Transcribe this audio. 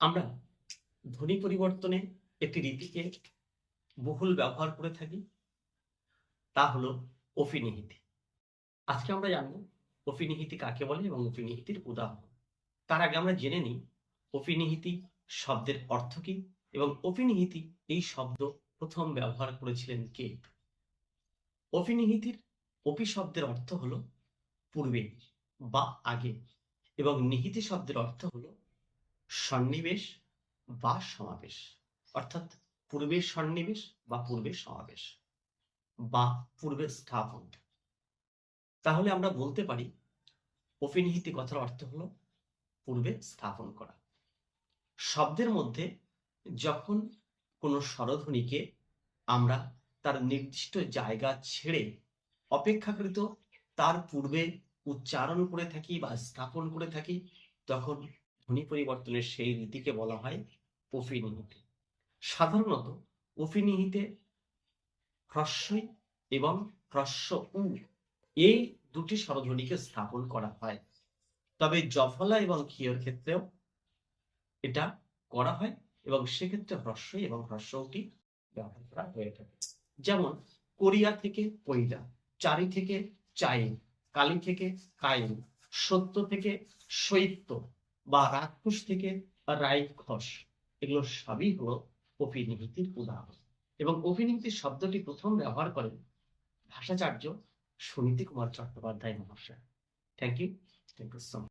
আমরা ধ্বনি পরিবর্তনে একটি রীতিকে বহুল ব্যবহার করে থাকি, তা হলো অফিনিহিতি। আজকে আমরা জানবো অফিনিহিতি কাকে বলে এবং অফিনিহিতির উদাহরণ। তার আগে আমরা জেনে নিই অফিনিহিতি শব্দের অর্থ কি এবং অফিনিহিতি এই শব্দ প্রথম ব্যবহার করেছিলেন কে। অফিনিহিতির অপি শব্দের অর্থ হলো পূর্বে বা আগে এবং নিহিতি শব্দের অর্থ হলো সন্নিবেশ বা সমাবেশ, অর্থাৎ পূর্বের সন্নিবেশ বা পূর্বের সমাবেশ বা পূর্বের স্থাপন। তাহলে আমরা বলতে পারি অফিনিহিতি কথার অর্থ হলো পূর্বে স্থাপন করা। শব্দের মধ্যে যখন কোনো স্বরধ্বনিকে আমরা তার নির্দিষ্ট জায়গা ছেড়ে অপেক্ষাকৃত তার পূর্বে উচ্চারণ করে থাকি বা স্থাপন করে থাকি, তখন ধ্বনি পরিবর্তনের সেই রীতিকে বলা হয় অফিনিহিতি। সাধারণত অফিনিহিতে হ্রস্বই এবং হ্রস্ব উ এই দুটি স্বরধ্বনিকে স্থাপন করা হয়। তবে জফলা এবং ক্ষীয়র ক্ষেত্রেও এটা করা হয় এবং সেক্ষেত্রে হ্রস্বই এবং হ্রস্ব উটি ব্যবহার করা হয়ে থাকে। যেমন কোরিয়া থেকে কইরা, চারি থেকে চাইন, কালী থেকে কাইন, সত্য থেকে সৈত্য বা রাক্ষস থেকে রাইখস, এগুলো সবই হলো অভিনিহিতির উদাহরণ। এবং অভিনিহিতি শব্দটি প্রথম ব্যবহার করেন ভাষাচার্য সুনীতি কুমার চট্টোপাধ্যায় মহাশয়। Thank you. Thank you so much.